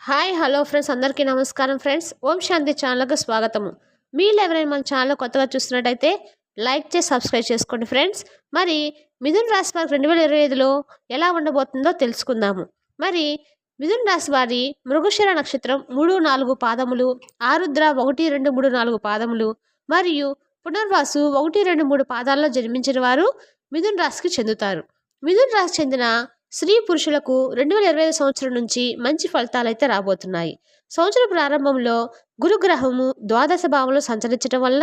Hi hello friends, అందరికీ నమస్కారం friends. ఓం శాంతి ఛానల్కి స్వాగతము. మీరు ఎవరైనా మన ఛానల్ కొత్తగా చూస్తున్నట్టయితే లైక్ చేసి సబ్స్క్రైబ్ చేసుకోండి ఫ్రెండ్స్. మరి మిథున్ రాశి వారికి 2025లో ఎలా ఉండబోతుందో తెలుసుకుందాము. మరి మిథున్ రాశి వారి మృగశిర నక్షత్రం 3-4 పాదములు, ఆరుద్ర 1-2-3-4 పాదములు మరియు పునర్వాసు 1-2-3 పాదాల్లో జన్మించిన వారు మిథున్ రాశికి చెందుతారు. మిథున్ రాశి చెందిన స్త్రీ పురుషులకు 2025 సంవత్సరం నుంచి మంచి ఫలితాలైతే రాబోతున్నాయి. సంవత్సరం ప్రారంభంలో గురుగ్రహము ద్వాదశ భావంలో సంచరించడం వల్ల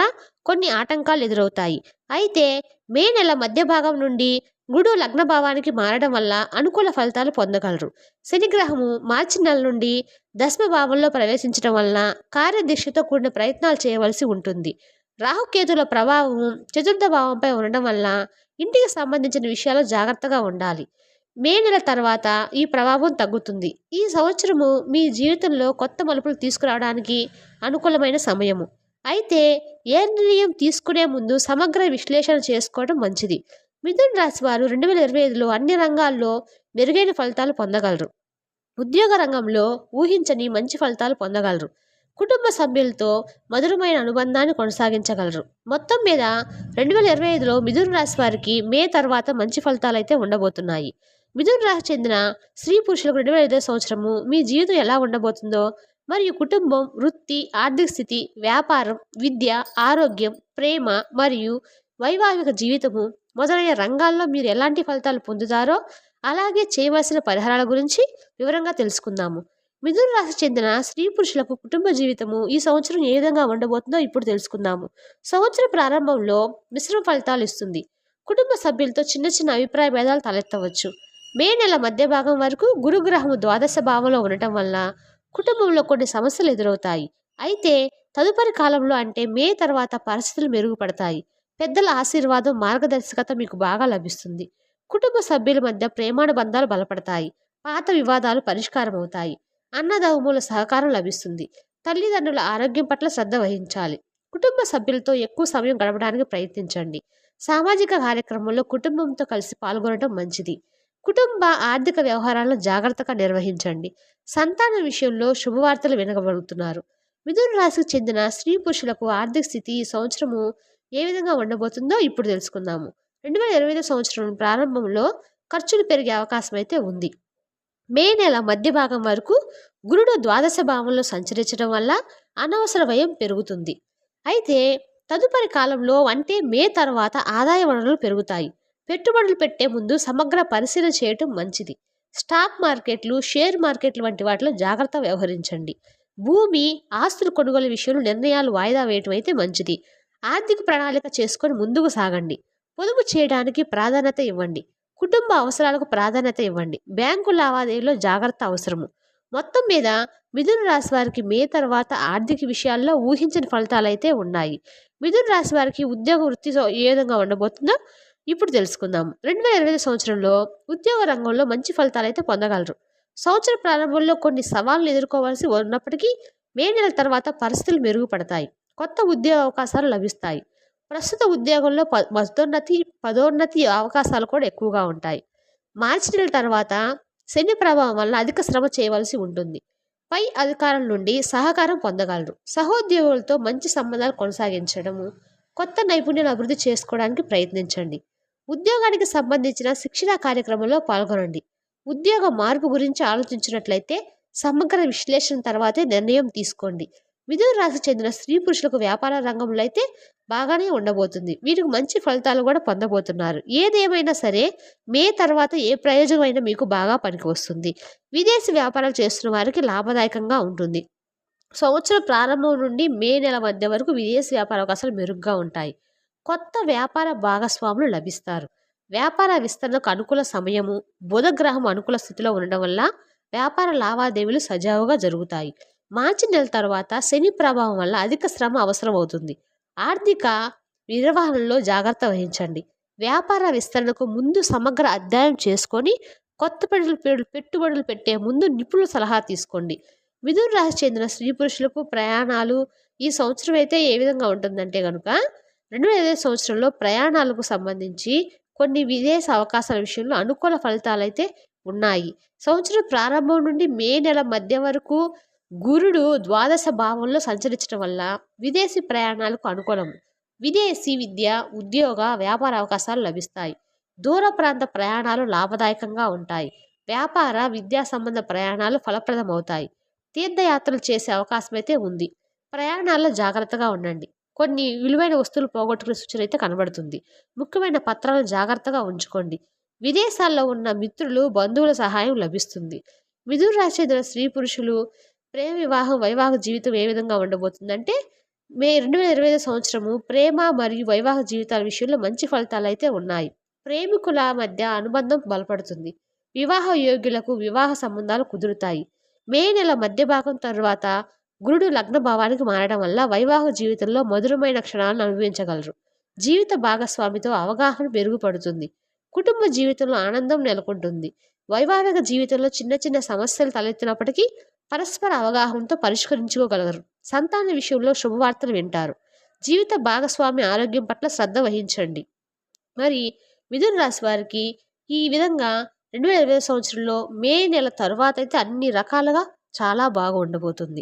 కొన్ని ఆటంకాలు ఎదురవుతాయి. అయితే మే నెల మధ్య భాగం నుండి గురు లగ్న భావానికి మారడం వల్ల అనుకూల ఫలితాలు పొందగలరు. శనిగ్రహము మార్చి నెల నుండి దశమ భావంలో ప్రవేశించడం వలన కార్యదీక్షతో కూడిన ప్రయత్నాలు చేయవలసి ఉంటుంది. రాహుకేతుల ప్రభావం చతుర్థ భావంపై ఉండడం వల్ల ఇంటికి సంబంధించిన విషయాల్లో జాగ్రత్తగా ఉండాలి. మే నెల తర్వాత ఈ ప్రభావం తగ్గుతుంది. ఈ సంవత్సరము మీ జీవితంలో కొత్త మలుపులు తీసుకురావడానికి అనుకూలమైన సమయము. అయితే ఏ నిర్ణయం తీసుకునే ముందు సమగ్ర విశ్లేషణ చేసుకోవడం మంచిది. మిథున్ రాశి వారు 2025లో అన్ని రంగాల్లో మెరుగైన ఫలితాలు పొందగలరు. ఉద్యోగ రంగంలో ఊహించని మంచి ఫలితాలు పొందగలరు. కుటుంబ సభ్యులతో మధురమైన అనుబంధాన్ని కొనసాగించగలరు. మొత్తం మీద 2025లో మిథున్ రాశి వారికి మే తర్వాత మంచి ఫలితాలు అయితే ఉండబోతున్నాయి. మిథున్ రాశి చెందిన స్త్రీ పురుషులకు 2025 సంవత్సరము మీ జీవితం ఎలా ఉండబోతుందో మరియు కుటుంబం, వృత్తి, ఆర్థిక స్థితి, వ్యాపారం, విద్య, ఆరోగ్యం, ప్రేమ మరియు వైవాహిక జీవితము మొదలైన రంగాల్లో మీరు ఎలాంటి ఫలితాలు పొందుతారో అలాగే చేయవలసిన పరిహారాల గురించి వివరంగా తెలుసుకుందాము. మిథున రాశి చెందిన స్త్రీ పురుషులకు కుటుంబ జీవితము ఈ సంవత్సరం ఏ విధంగా ఉండబోతుందో ఇప్పుడు తెలుసుకుందాము. సంవత్సరం ప్రారంభంలో మిశ్రమ ఫలితాలు ఇస్తుంది. కుటుంబ సభ్యులతో చిన్న చిన్న అభిప్రాయ భేదాలు తలెత్తవచ్చు. మే నెల మధ్య భాగం వరకు గురుగ్రహము ద్వాదశ భావంలో ఉండటం వల్ల కుటుంబంలో కొన్ని సమస్యలు ఎదురవుతాయి. అయితే తదుపరి కాలంలో అంటే మే తర్వాత పరిస్థితులు మెరుగుపడతాయి. పెద్దల ఆశీర్వాదం, మార్గదర్శకత మీకు బాగా లభిస్తుంది. కుటుంబ సభ్యుల మధ్య ప్రేమానుబంధాలు బలపడతాయి. పాత వివాదాలు పరిష్కారం అవుతాయి. అన్నదమ్ముల సహకారం లభిస్తుంది. తల్లిదండ్రుల ఆరోగ్యం పట్ల శ్రద్ధ వహించాలి. కుటుంబ సభ్యులతో ఎక్కువ సమయం గడపడానికి ప్రయత్నించండి. సామాజిక కార్యక్రమంలో కుటుంబంతో కలిసి పాల్గొనడం మంచిది. కుటుంబ ఆర్థిక వ్యవహారాలను జాగ్రత్తగా నిర్వహించండి. సంతానం విషయంలో శుభవార్తలు వినగలుగుతున్నారు. మిథున రాశికి చెందిన స్త్రీ పురుషులకు ఆర్థిక స్థితి ఈ సంవత్సరము ఏ విధంగా ఉండబోతుందో ఇప్పుడు తెలుసుకుందాము. 2025 సంవత్సరం ప్రారంభంలో ఖర్చులు పెరిగే అవకాశం అయితే ఉంది. మే నెల మధ్య భాగం వరకు గురుడు ద్వాదశ భావంలో సంచరించడం వల్ల అనవసర వ్యయం పెరుగుతుంది. అయితే తదుపరి కాలంలో అంటే మే తర్వాత ఆదాయ వనరులు పెరుగుతాయి. పెట్టుబడులు పెట్టే ముందు సమగ్ర పరిశీలన చేయటం మంచిది. స్టాక్ మార్కెట్లు, షేర్ మార్కెట్లు వంటి వాటిలో జాగ్రత్త వ్యవహరించండి. భూమి, ఆస్తులు కొనుగోలు విషయంలో నిర్ణయాలు వాయిదా వేయటం అయితే మంచిది. ఆర్థిక ప్రణాళిక చేసుకొని ముందుకు సాగండి. పొదుపు చేయడానికి ప్రాధాన్యత ఇవ్వండి. కుటుంబ అవసరాలకు ప్రాధాన్యత ఇవ్వండి. బ్యాంకు లావాదేవీలో జాగ్రత్త అవసరము. మొత్తం మీద మిథున రాశి వారికి మే తర్వాత ఆర్థిక విషయాల్లో ఊహించని ఫలితాలు అయితే ఉన్నాయి. మిథున రాశి వారికి ఉద్యోగ వృత్తి ఏ విధంగా ఉండబోతుందో ఇప్పుడు తెలుసుకుందాము. 2025 సంవత్సరంలో ఉద్యోగ రంగంలో మంచి ఫలితాలు అయితే పొందగలరు. సంవత్సర ప్రారంభంలో కొన్ని సవాళ్లు ఎదుర్కోవాల్సి ఉన్నప్పటికీ మే నెల తర్వాత పరిస్థితులు మెరుగుపడతాయి. కొత్త ఉద్యోగ అవకాశాలు లభిస్తాయి. ప్రస్తుత ఉద్యోగంలో పదోన్నతి అవకాశాలు కూడా ఎక్కువగా ఉంటాయి. మార్చి నెల తర్వాత శని ప్రభావం వల్ల అధిక శ్రమ చేయవలసి ఉంటుంది. పై అధికారుల నుండి సహకారం పొందగలరు. సహోద్యోగులతో మంచి సంబంధాలు కొనసాగించడము, కొత్త నైపుణ్యాలు అభివృద్ధి చేసుకోవడానికి ప్రయత్నించండి. ఉద్యోగానికి సంబంధించిన శిక్షణా కార్యక్రమంలో పాల్గొనండి. ఉద్యోగ మార్పు గురించి ఆలోచించినట్లయితే సమగ్ర విశ్లేషణ తర్వాతే నిర్ణయం తీసుకోండి. మిథున రాశి చెందిన స్త్రీ పురుషులకు వ్యాపార రంగంలో అయితే బాగానే ఉండబోతుంది. వీరికి మంచి ఫలితాలు కూడా పొందబోతున్నారు. ఏదేమైనా సరే మే తర్వాత ఏ ప్రయోజనమైనా మీకు బాగా పనికి వస్తుంది. విదేశీ వ్యాపారాలు చేస్తున్న వారికి లాభదాయకంగా ఉంటుంది. సంవత్సరం ప్రారంభం నుండి మే నెల మధ్య వరకు విదేశీ వ్యాపార అవకాశాలు మెరుగ్గా ఉంటాయి. కొత్త వ్యాపార భాగస్వాములు లభిస్తారు. వ్యాపార విస్తరణకు అనుకూల సమయము. బుధగ్రహం అనుకూల స్థితిలో ఉండడం వల్ల వ్యాపార లావాదేవీలు సజావుగా జరుగుతాయి. మార్చి నెల తర్వాత శని ప్రభావం వల్ల అధిక శ్రమ అవసరం అవుతుంది. ఆర్థిక నిర్వహణలో జాగ్రత్త వహించండి. వ్యాపార విస్తరణకు ముందు సమగ్ర అధ్యయనం చేసుకొని కొత్త పెట్టుబడులు పెట్టే ముందు నిపుణుల సలహా తీసుకోండి. మిథున రాశి చెందిన స్త్రీ పురుషులకు ప్రయాణాలు ఈ సంవత్సరం అయితే ఏ విధంగా ఉంటుందంటే కనుక 2025 సంవత్సరంలో ప్రయాణాలకు సంబంధించి కొన్ని విదేశ అవకాశాల విషయంలో అనుకూల ఫలితాలు అయితే ఉన్నాయి. సంవత్సరం ప్రారంభం నుండి మే నెల మధ్య వరకు గురుడు ద్వాదశ భావంలో సంచరించడం వల్ల విదేశీ ప్రయాణాలకు అనుకూలం. విదేశీ విద్య, ఉద్యోగ, వ్యాపార అవకాశాలు లభిస్తాయి. దూర ప్రాంత ప్రయాణాలు లాభదాయకంగా ఉంటాయి. వ్యాపార, విద్యా సంబంధ ప్రయాణాలు ఫలప్రదమవుతాయి. తీర్థయాత్రలు చేసే అవకాశం అయితే ఉంది. ప్రయాణాల్లో జాగ్రత్తగా ఉండండి. కొన్ని విలువైన వస్తువులు పోగొట్టుకునే సూచన అయితే కనబడుతుంది. ముఖ్యమైన పత్రాలను జాగ్రత్తగా ఉంచుకోండి. విదేశాల్లో ఉన్న మిత్రులు, బంధువుల సహాయం లభిస్తుంది. మిథున రాశి చెందిన స్త్రీ పురుషులు ప్రేమ వివాహం, వైవాహిక జీవితం ఏ విధంగా ఉండబోతుందంటే మే 2025 సంవత్సరము ప్రేమ మరియు వైవాహిక జీవితాల విషయంలో మంచి ఫలితాలు అయితే ఉన్నాయి. ప్రేమికుల మధ్య అనుబంధం బలపడుతుంది. వివాహ యోగ్యులకు వివాహ సంబంధాలు కుదురుతాయి. మే నెల మధ్య భాగం తరువాత గురుడు లగ్న భావానికి మారడం వల్ల వైవాహిక జీవితంలో మధురమైన క్షణాలను అనుభవించగలరు. జీవిత భాగస్వామితో అవగాహన మెరుగుపడుతుంది. కుటుంబ జీవితంలో ఆనందం నెలకొంటుంది. వైవాహిక జీవితంలో చిన్న చిన్న సమస్యలు తలెత్తినప్పటికీ పరస్పర అవగాహనతో పరిష్కరించుకోగలరు. సంతాన విషయంలో శుభవార్తలు వింటారు. జీవిత భాగస్వామి ఆరోగ్యం పట్ల శ్రద్ధ వహించండి. మరి మిథున రాశి వారికి ఈ విధంగా 2025 సంవత్సరంలో మే నెల తరువాత అయితే అన్ని రకాలుగా చాలా బాగా ఉండబోతుంది.